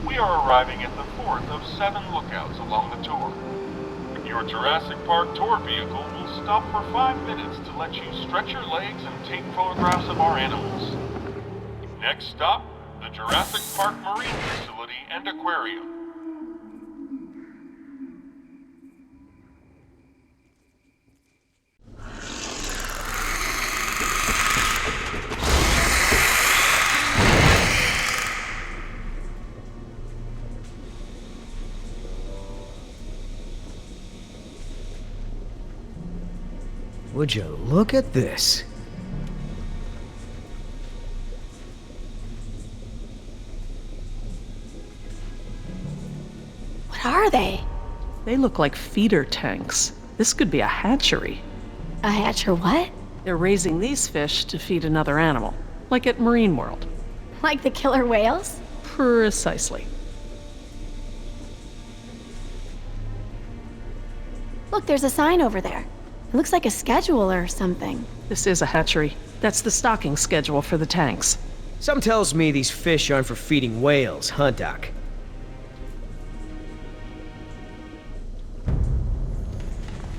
We are arriving at the fourth of 7 lookouts along the tour. Your Jurassic Park tour vehicle will stop for 5 minutes to let you stretch your legs and take photographs of our animals. Next stop, the Jurassic Park Marine Facility and Aquarium. Would you look at this? What are they? They look like feeder tanks. This could be a hatchery. A hatcher what? They're raising these fish to feed another animal, like at Marine World. Like the killer whales? Precisely. Look, there's a sign over there. It looks like a schedule or something. This is a hatchery. That's the stocking schedule for the tanks. Some tells me these fish aren't for feeding whales, huh, Doc?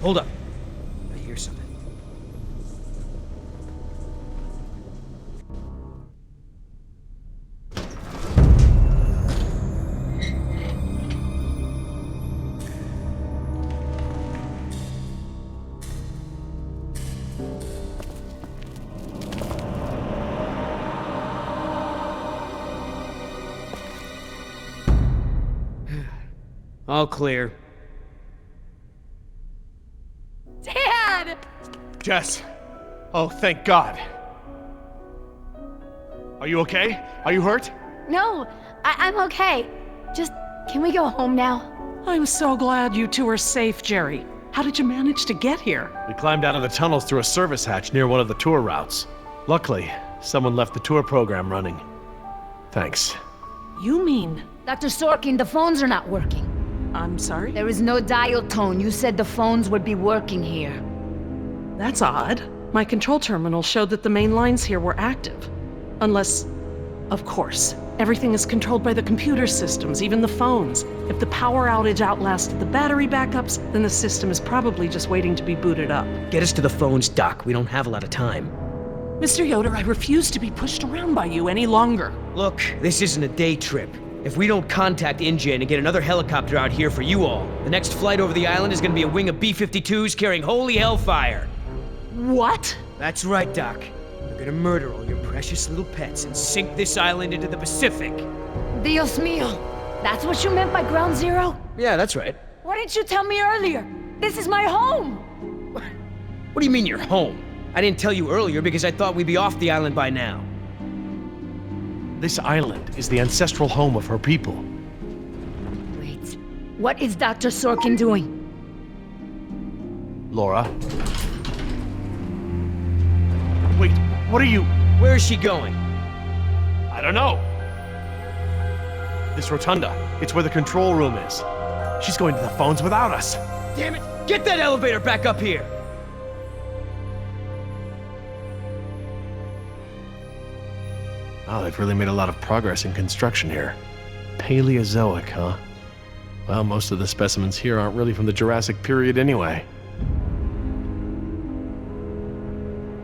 Hold up. I hear something. All clear. Dad! Jess! Oh, thank God. Are you okay? Are you hurt? No, I'm okay. Just, can we go home now? I'm so glad you two are safe, Jerry. How did you manage to get here? We climbed out of the tunnels through a service hatch near one of the tour routes. Luckily, someone left the tour program running. Thanks. You mean... Dr. Sorkin, the phones are not working. I'm sorry? There is no dial tone. You said the phones would be working here. That's odd. My control terminal showed that the main lines here were active. Unless... Of course. Everything is controlled by the computer systems, even the phones. If the power outage outlasted the battery backups, then the system is probably just waiting to be booted up. Get us to the phones, Doc. We don't have a lot of time. Mr. Yoder, I refuse to be pushed around by you any longer. Look, this isn't a day trip. If we don't contact InGen and get another helicopter out here for you all, the next flight over the island is gonna be a wing of B-52s carrying holy hellfire. What? That's right, Doc. They're gonna murder all your precious little pets and sink this island into the Pacific. Dios mío. That's what you meant by ground zero? Yeah, that's right. Why didn't you tell me earlier? This is my home! What do you mean you're home? I didn't tell you earlier because I thought we'd be off the island by now. This island is the ancestral home of her people. Wait, what is Dr. Sorkin doing? Laura? Wait, what are you... Where is she going? I don't know. This rotunda, it's where the control room is. She's going to the phones without us. Damn it! Get that elevator back up here! Oh, they've really made a lot of progress in construction here. Paleozoic, huh? Well, most of the specimens here aren't really from the Jurassic period anyway.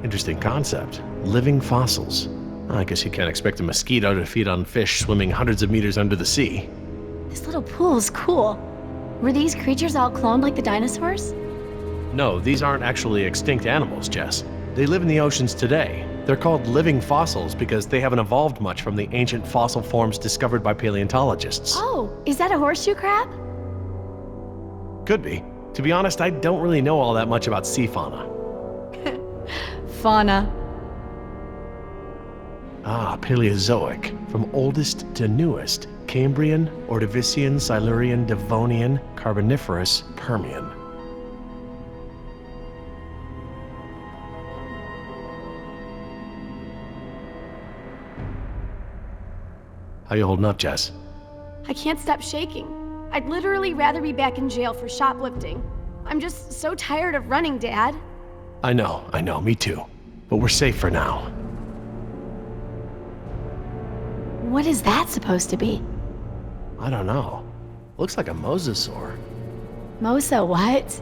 Interesting concept. Living fossils. I guess you can't expect a mosquito to feed on fish swimming hundreds of meters under the sea. This little pool's cool. Were these creatures all cloned like the dinosaurs? No, these aren't actually extinct animals, Jess. They live in the oceans today. They're called living fossils because they haven't evolved much from the ancient fossil forms discovered by paleontologists. Oh, is that a horseshoe crab? Could be. To be honest, I don't really know all that much about sea fauna. Fauna. Ah, Paleozoic. From oldest to newest. Cambrian, Ordovician, Silurian, Devonian, Carboniferous, Permian. How you holding up, Jess? I can't stop shaking. I'd literally rather be back in jail for shoplifting. I'm just so tired of running, Dad. I know, me too. But we're safe for now. What is that supposed to be? I don't know. Looks like a mosasaur. Mosa what?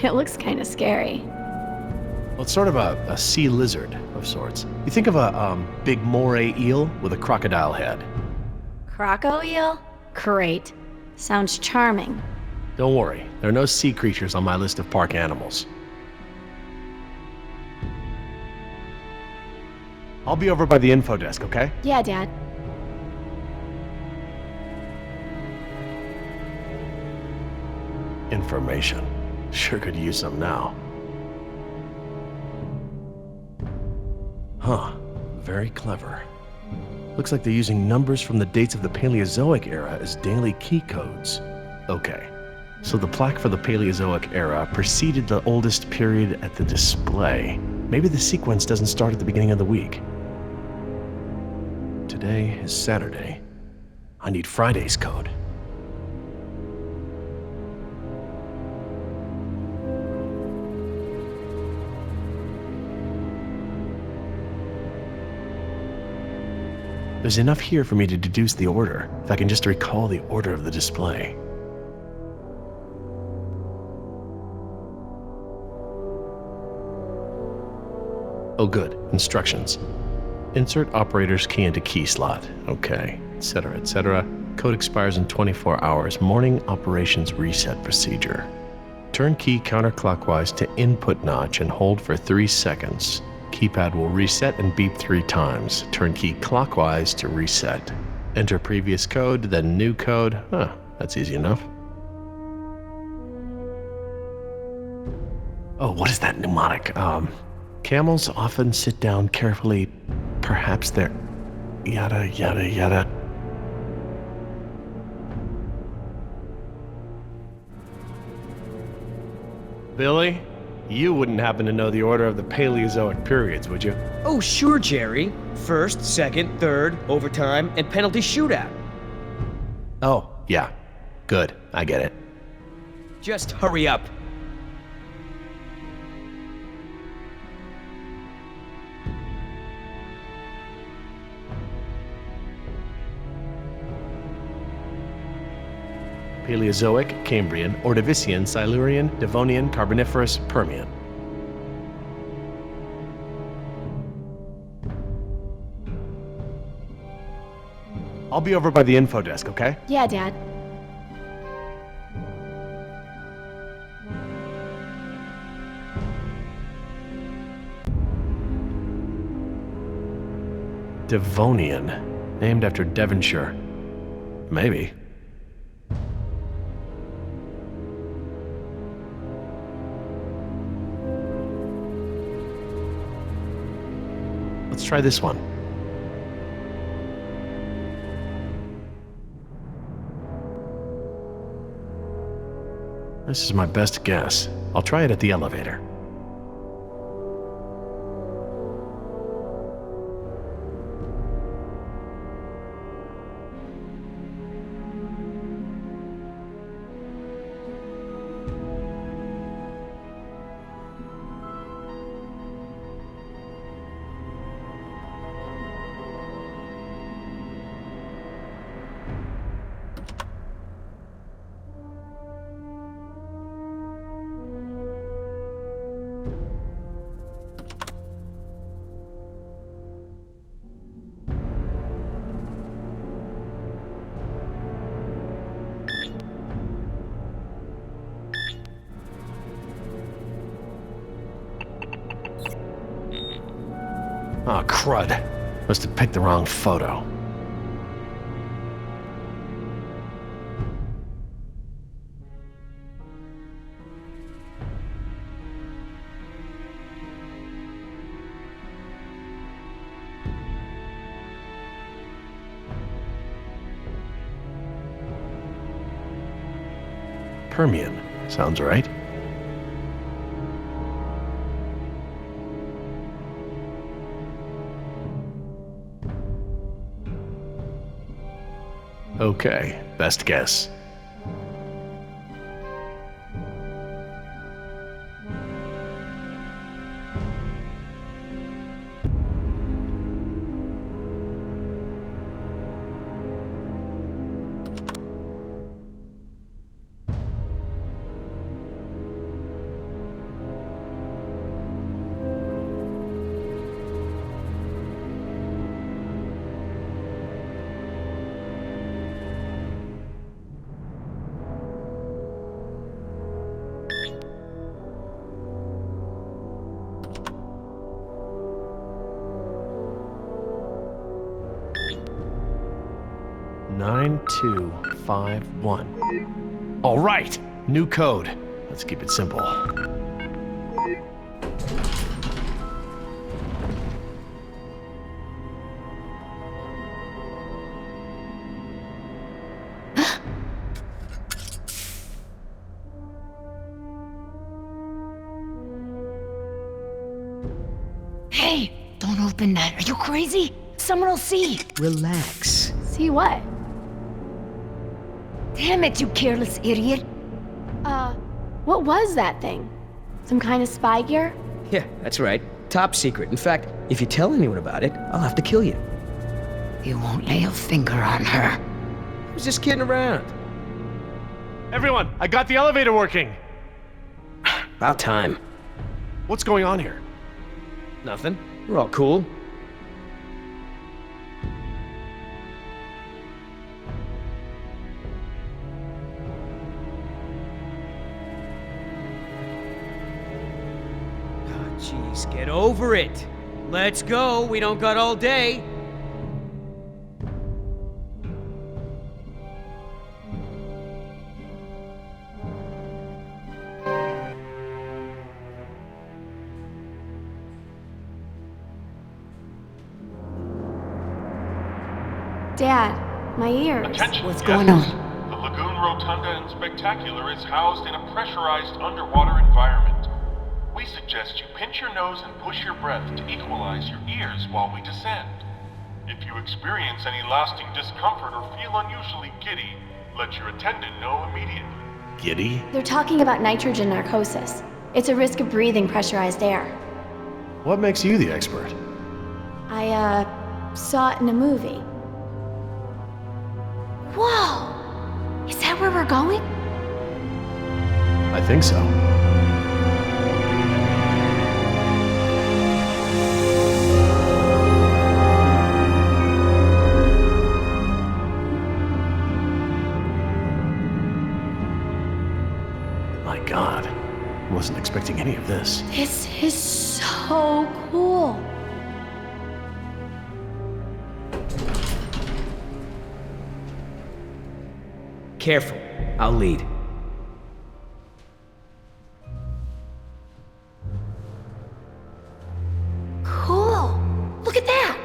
It looks kind of scary. Well, it's sort of a sea lizard of sorts. You think of a big moray eel with a crocodile head. Croco eel? Great. Sounds charming. Don't worry, there are no sea creatures on my list of park animals. I'll be over by the info desk, okay? Yeah, Dad. Information. Sure could use some now. Huh. Very clever. Looks like they're using numbers from the dates of the Paleozoic era as daily key codes. Okay. So the plaque for the Paleozoic era preceded the oldest period at the display. Maybe the sequence doesn't start at the beginning of the week. Today is Saturday. I need Friday's code. There's enough here for me to deduce the order, if I can just recall the order of the display. Oh good, instructions. Insert operator's key into key slot. Okay, etc., etc. Code expires in 24 hours. Morning operations reset procedure. Turn key counterclockwise to input notch and hold for 3 seconds. Keypad will reset and beep 3 times. Turn key clockwise to reset. Enter previous code, then new code. Huh, that's easy enough. Oh, what is that mnemonic? Camels often sit down carefully. Perhaps they're... yada, yada, yada. Billy? You wouldn't happen to know the order of the Paleozoic periods, would you? Oh, sure, Jerry. First, second, third, overtime, and penalty shootout. Oh, yeah. Good, I get it. Just hurry up. Paleozoic, Cambrian, Ordovician, Silurian, Devonian, Carboniferous, Permian. I'll be over by the info desk, okay? Yeah, Dad. Devonian, named after Devonshire. Maybe. Let's try this one. This is my best guess. I'll try it at the elevator. Oh, crud. Must have picked the wrong photo. Permian. Sounds right. Okay, best guess. 9251. All right, new code. Let's keep it simple. Hey, don't open that. Are you crazy? Someone will see. Relax. See what? Damn it, you careless idiot. What was that thing? Some kind of spy gear? Yeah, that's right. Top secret. In fact, if you tell anyone about it, I'll have to kill you. You won't lay a finger on her. I was just kidding around. Everyone, I got the elevator working. About time. What's going on here? Nothing. We're all cool. Jeez, get over it. Let's go. We don't got all day. Dad, my ears. Attention, What's guests. going on? The Lagoon Rotunda and Spectacular is housed in a pressurized underwater environment. We suggest you pinch your nose and push your breath to equalize your ears while we descend. If you experience any lasting discomfort or feel unusually giddy, let your attendant know immediately. Giddy? They're talking about nitrogen narcosis. It's a risk of breathing pressurized air. What makes you the expert? I, saw it in a movie. Whoa! Is that where we're going? I think so. My God, wasn't expecting any of this. This is so cool. Careful. I'll lead. Cool. Look at that.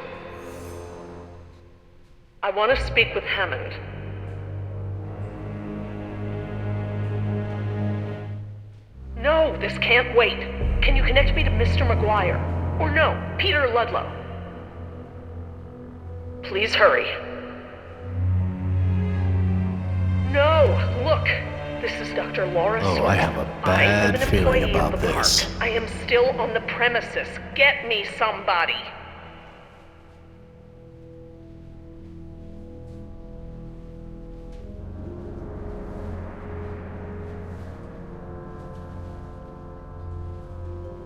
I want to speak with Hammond. No, this can't wait. Can you connect me to Mr. McGuire? Or no, Peter Ludlow? Please hurry. No, look. This is Dr. Laura Oh, Sorrell. I have a I am bad an feeling employee about of the this. park. I am still on the premises. Get me somebody.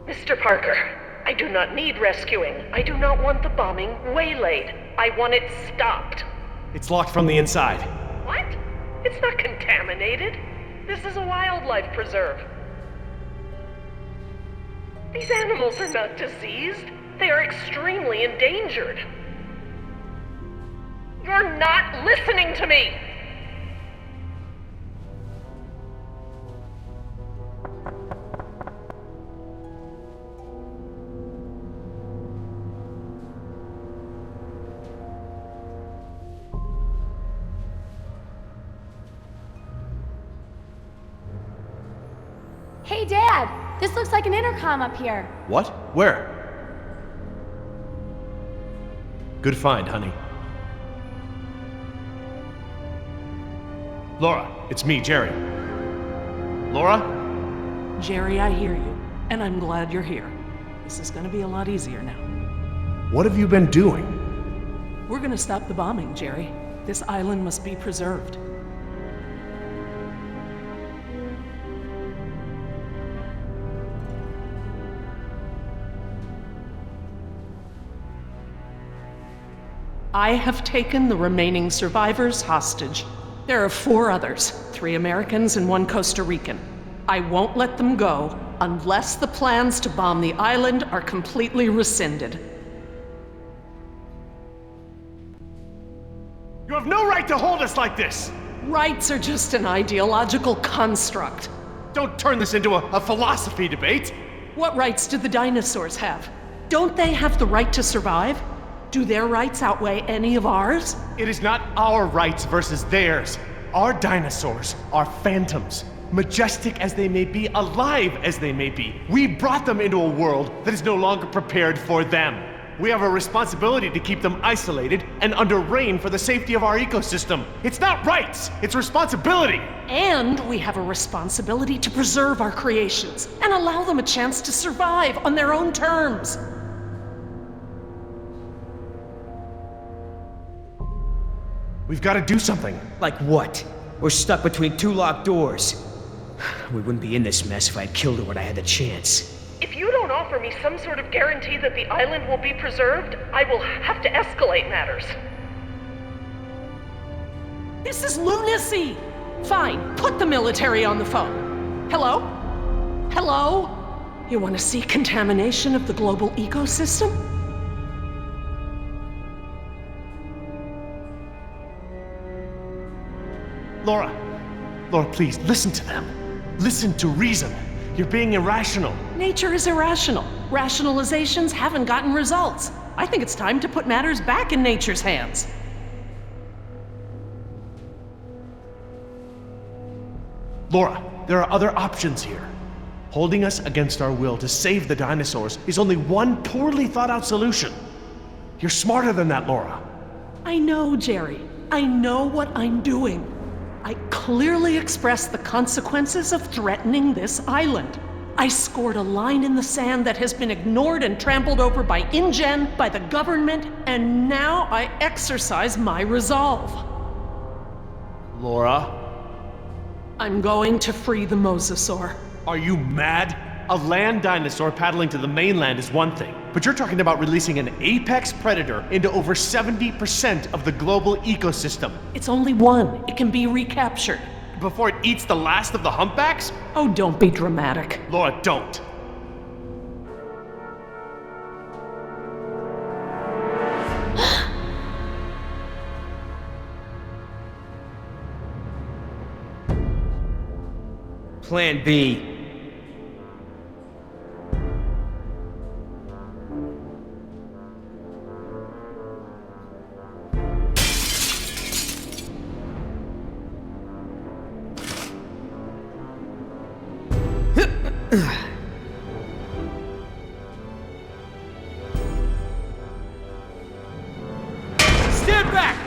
Mr. Parker, I do not need rescuing. I do not want the bombing waylaid. I want it stopped. It's locked from the inside. What? It's not contaminated. This is a wildlife preserve. These animals are not diseased. They are extremely endangered. You're not listening to me! Hey, Dad. This looks like an intercom up here. What? Where? Good find, honey. Laura, it's me, Jerry. Laura? Jerry, I hear you, and I'm glad you're here. This is gonna be a lot easier now. What have you been doing? We're gonna stop the bombing, Jerry. This island must be preserved. I have taken the remaining survivors hostage. There are 4 others, 3 Americans and 1 Costa Rican. I won't let them go unless the plans to bomb the island are completely rescinded. You have no right to hold us like this! Rights are just an ideological construct. Don't turn this into a philosophy debate! What rights do the dinosaurs have? Don't they have the right to survive? Do their rights outweigh any of ours? It is not our rights versus theirs. Our dinosaurs are phantoms. Majestic as they may be, alive as they may be. We brought them into a world that is no longer prepared for them. We have a responsibility to keep them isolated and under rein for the safety of our ecosystem. It's not rights, it's responsibility. And we have a responsibility to preserve our creations and allow them a chance to survive on their own terms. We've got to do something. Like what? We're stuck between two locked doors. We wouldn't be in this mess if I'd killed her when I had the chance. If you don't offer me some sort of guarantee that the island will be preserved, I will have to escalate matters. This is lunacy! Fine, put the military on the phone. Hello? Hello? You want to see contamination of the global ecosystem? Laura, please, listen to them. Listen to reason. You're being irrational. Nature is irrational. Rationalizations haven't gotten results. I think it's time to put matters back in nature's hands. Laura, there are other options here. Holding us against our will to save the dinosaurs is only one poorly thought out solution. You're smarter than that, Laura. I know, Jerry. I know what I'm doing. I clearly expressed the consequences of threatening this island. I scored a line in the sand that has been ignored and trampled over by InGen, by the government, and now I exercise my resolve. Laura, I'm going to free the mosasaur. are you mad? A land dinosaur paddling to the mainland is one thing, but you're talking about releasing an apex predator into over 70% of the global ecosystem It's only one. It can be recaptured. before it eats the last of the humpbacks? Oh, don't be dramatic. Laura, don't. Plan B. Stand back!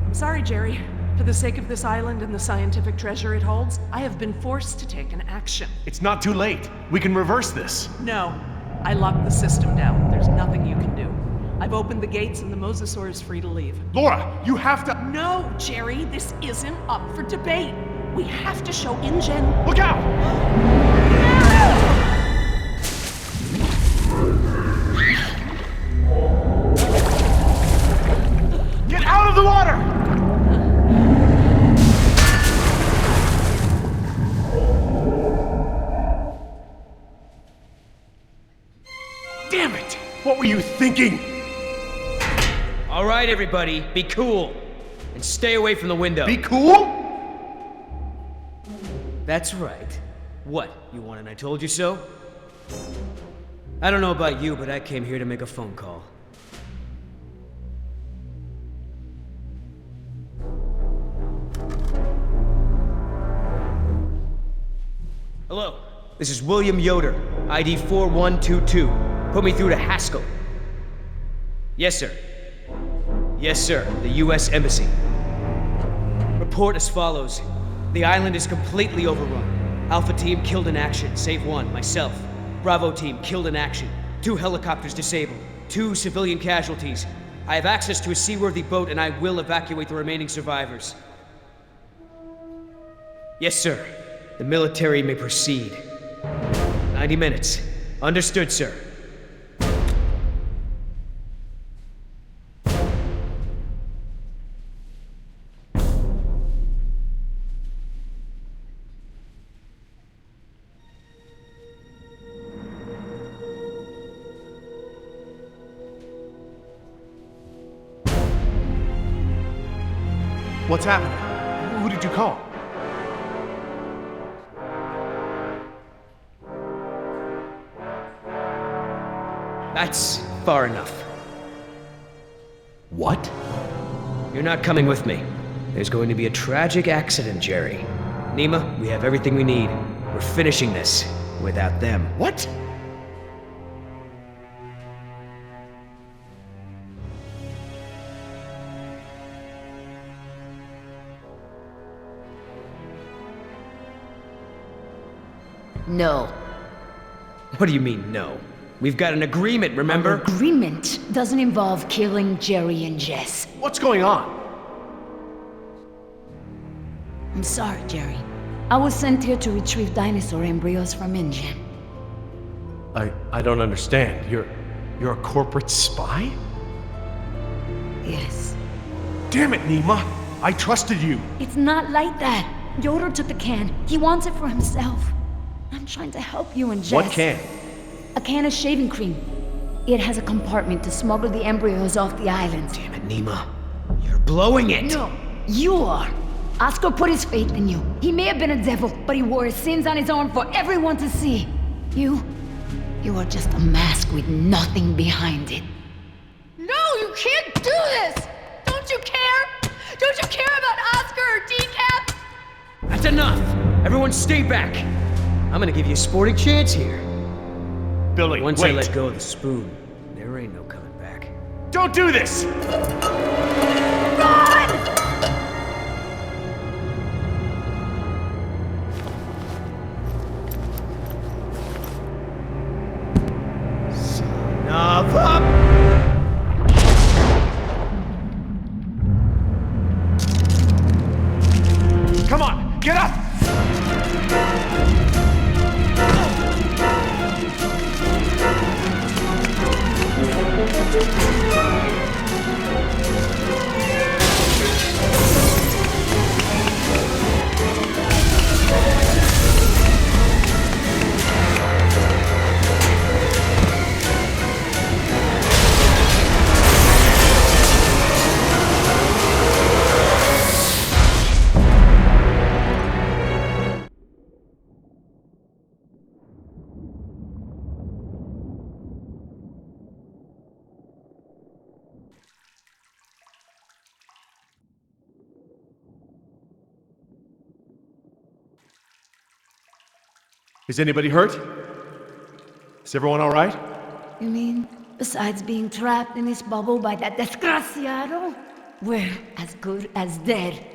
I'm sorry, Jerry. For the sake of this island and the scientific treasure it holds, I have been forced to take an action. It's not too late. We can reverse this. No. I locked the system down. There's nothing you can do. I've opened the gates and the mosasaur is free to leave. Laura, you have to. No, Jerry, this isn't up for debate. We have to show InGen. Look out! Get out of the water! Damn it! What were you thinking? All right, everybody, be cool. And stay away from the window. Be cool? That's right. What, you want and I told you so? I don't know about you, but I came here to make a phone call. Hello, this is William Yoder, ID 4122. Put me through to Haskell. Yes, sir. Yes, sir, the U.S. Embassy. Report as follows. The island is completely overrun. Alpha team killed in action, save one, myself. Bravo team killed in action. 2 helicopters disabled. 2 civilian casualties. I have access to a seaworthy boat and I will evacuate the remaining survivors. Yes, sir. The military may proceed. 90 minutes. Understood, sir. What's happening? Who did you call? That's far enough. What? You're not coming with me. There's going to be a tragic accident, Jerry. Nima, we have everything we need. We're finishing this without them. What? No. What do you mean, no? We've got an agreement, remember? Our agreement doesn't involve killing Jerry and Jess. What's going on? I'm sorry, Jerry. I was sent here to retrieve dinosaur embryos from InGen. I don't understand. You're a corporate spy? Yes. Damn it, Nima! I trusted you! It's not like that. Yoder took the can. He wants it for himself. I'm trying to help you and Jess. What can? A can of shaving cream. It has a compartment to smuggle the embryos off the island. Damn it, Nima. You're blowing it! No, you are. Oscar put his faith in you. He may have been a devil, but he wore his sins on his arm for everyone to see. You are just a mask with nothing behind it. No, you can't do this! Don't you care? Don't you care about Oscar or Decaf? That's enough! Everyone stay back! I'm gonna give you a sporting chance here. Billy, Once wait. I let go of the spoon, there ain't no coming back. Don't do this! Enough up! Come on, get up! Is anybody hurt? Is everyone all right? You mean, besides being trapped in this bubble by that desgraciado, we're as good as dead.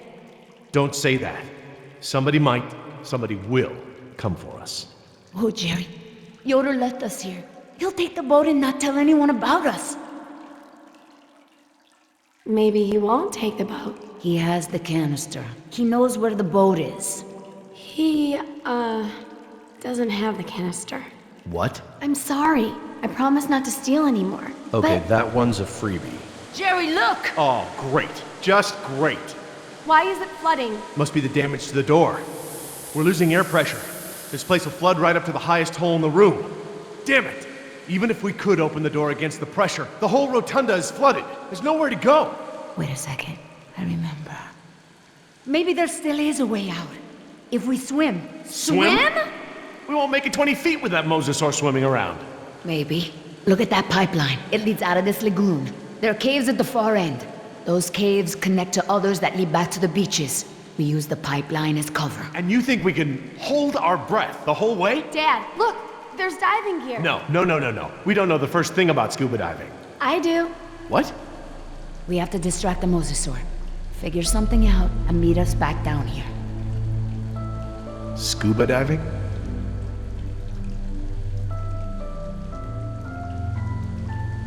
Don't say that. Somebody might, somebody will come for us. Oh, Jerry. Yoder left us here. He'll take the boat and not tell anyone about us. Maybe he won't take the boat. He has the canister. He knows where the boat is. He, doesn't have the canister. What? I'm sorry. I promise not to steal anymore. Okay, But that one's a freebie. Jerry, look! Oh, great. Just great. why is it flooding? Must be the damage to the door. We're losing air pressure. This place will flood right up to the highest hole in the room. Damn it! Even if we could open the door against the pressure, the whole rotunda is flooded. There's nowhere to go. Wait a second. I remember. Maybe there still is a way out. If we swim. Swim? We won't make it 20 feet with that mosasaur swimming around. Maybe. Look at that pipeline. It leads out of this lagoon. There are caves at the far end. Those caves connect to others that lead back to the beaches. We use the pipeline as cover. And you think we can hold our breath the whole way? Dad, look! There's diving gear. No. We don't know the first thing about scuba diving. I do. What? We have to distract the mosasaur. Figure something out and meet us back down here. Scuba diving?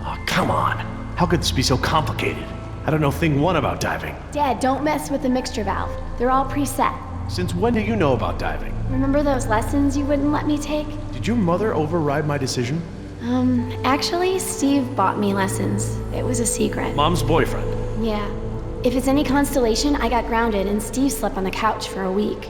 Oh, come on. How could this be so complicated? I don't know thing one about diving. Dad, don't mess with the mixture valve. They're all preset. Since when do you know about diving? Remember those lessons you wouldn't let me take? Did your mother override my decision? Actually, Steve bought me lessons. It was a secret. Mom's boyfriend. Yeah. If it's any consolation, I got grounded and Steve slept on the couch for a week.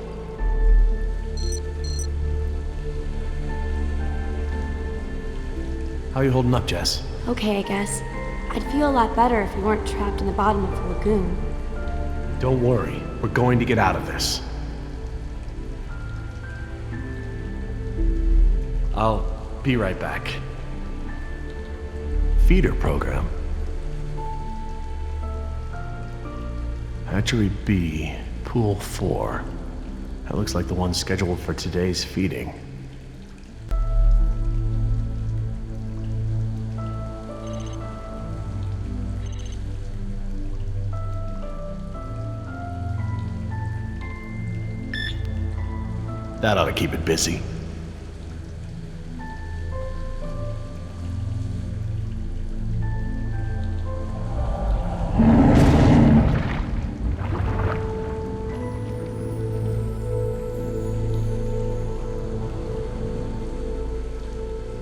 How you holding up, Jess? Okay, I guess. I'd feel a lot better if we weren't trapped in the bottom of the lagoon. Don't worry, we're going to get out of this. I'll be right back. Feeder program. Hatchery B, Pool 4. That looks like the one scheduled for today's feeding. That ought to keep it busy.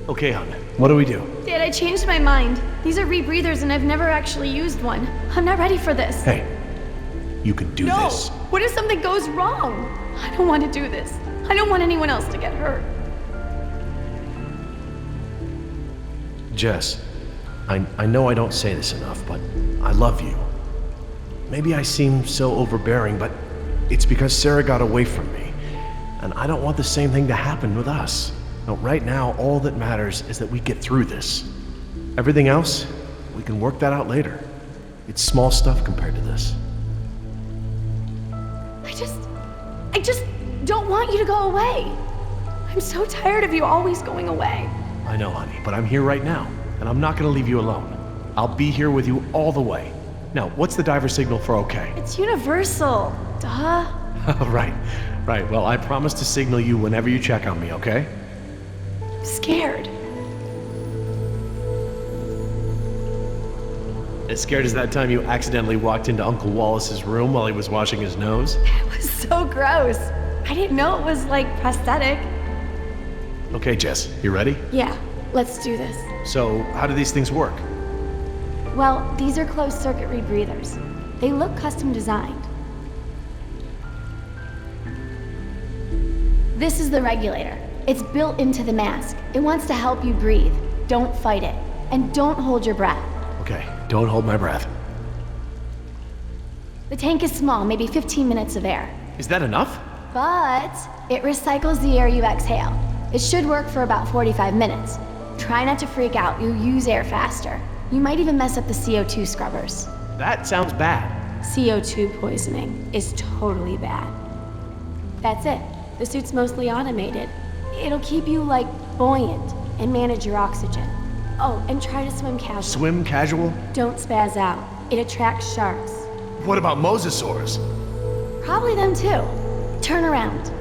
Okay, hon. What do we do? Dad, I changed my mind. These are rebreathers and I've never actually used one. I'm not ready for this. Hey, you can do No! this. What if something goes wrong? I don't want to do this. I don't want anyone else to get hurt. Jess, I know I don't say this enough, but I love you. Maybe I seem so overbearing, but it's because Sarah got away from me. And I don't want the same thing to happen with us. No, right now, all that matters is that we get through this. Everything else, we can work that out later. It's small stuff compared to this. I just don't want you to go away. I'm so tired of you always going away. I know, honey, but I'm here right now, and I'm not gonna leave you alone. I'll be here with you all the way. Now, what's the diver signal for okay? It's universal. Duh. Right. Well, I promise to signal you whenever you check on me, okay? I'm scared. As scared as that time you accidentally walked into Uncle Wallace's room while he was washing his nose? It was so gross. I didn't know it was like prosthetic. Okay, Jess, you ready? Yeah, let's do this. So, how do these things work? Well, these are closed circuit rebreathers. They look custom designed. This is the regulator. It's built into the mask. It wants to help you breathe. Don't fight it. And don't hold your breath. Okay, don't hold my breath. The tank is small, maybe 15 minutes of air. Is that enough? But it recycles the air you exhale. It should work for about 45 minutes. Try not to freak out. You'll use air faster. You might even mess up the CO2 scrubbers. That sounds bad. CO2 poisoning is totally bad. That's it. The suit's mostly automated. It'll keep you, like, buoyant and manage your oxygen. Oh, and try to swim casual. Swim casual? Don't spaz out. It attracts sharks. What about mosasaurs? Probably them too. Turn around.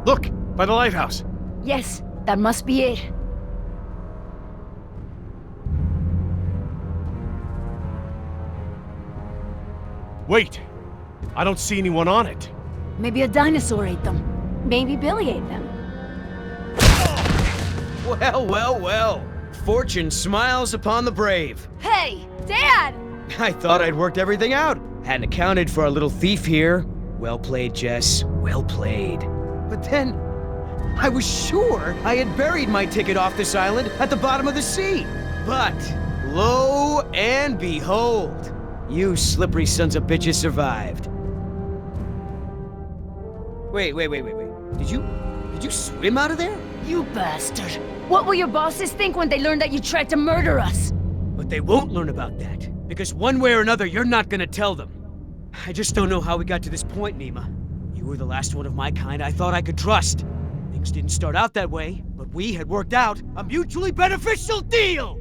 Look, by the lighthouse. Yes, that must be it. Wait, I don't see anyone on it. Maybe a dinosaur ate them. Maybe Billy ate them. Well, well, well. Fortune smiles upon the brave. Hey, Dad! I thought I'd worked everything out. Hadn't accounted for our little thief here. Well played, Jess. Well played. But then, I was sure I had buried my ticket off this island at the bottom of the sea. But, lo and behold, you slippery sons of bitches survived. Wait. Did you swim out of there? You bastard. What will your bosses think when they learn that you tried to murder us? But they won't learn about that, because one way or another, you're not gonna tell them. I just don't know how we got to this point, Nima. You were the last one of my kind I thought I could trust. Things didn't start out that way, but we had worked out a mutually beneficial deal!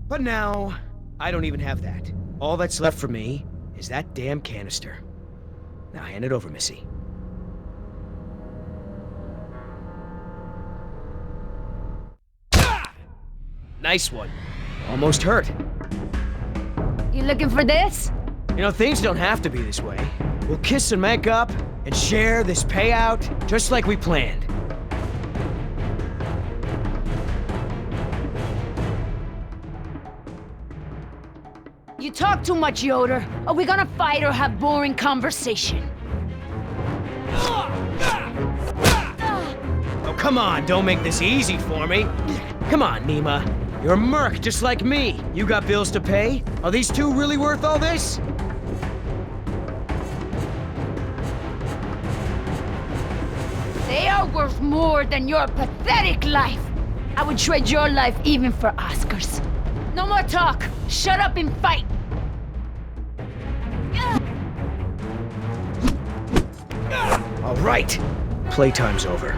But now, I don't even have that. All that's left for me is that damn canister. Now hand it over, Missy. Nice one. Almost hurt. You looking for this? You know, things don't have to be this way. We'll kiss and make up and share this payout just like we planned. You talk too much, Yoder. Are we gonna fight or have boring conversation? Oh, come on, don't make this easy for me. Come on, Nima. You're a merc just like me. You got bills to pay? Are these two really worth all this? They are worth more than your pathetic life. I would trade your life even for Oscars. No more talk. Shut up and fight. All right. Playtime's over.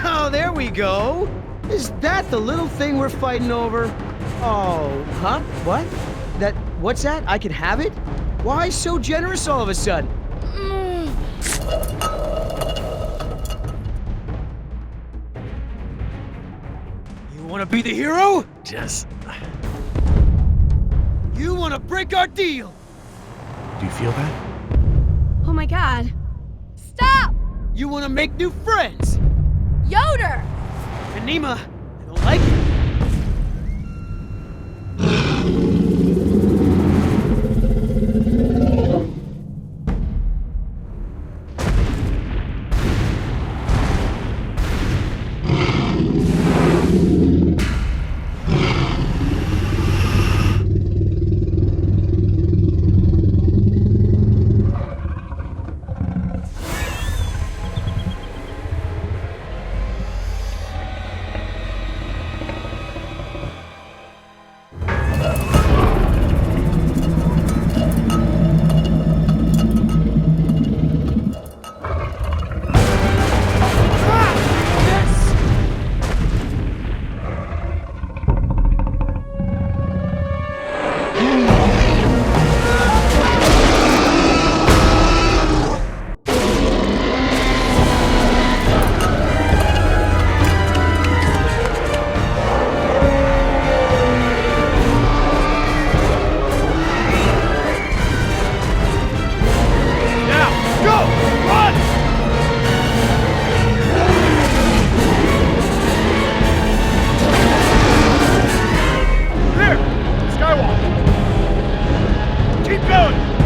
Oh, there we go. Is that the little thing we're fighting over? Oh, huh? What? What's that? I can have it? Why so generous all of a sudden? You wanna be the hero? Jess, You wanna break our deal? do you feel that? Oh my god. Stop! You wanna make new friends? Yoder! And Nima, I don't like it. run.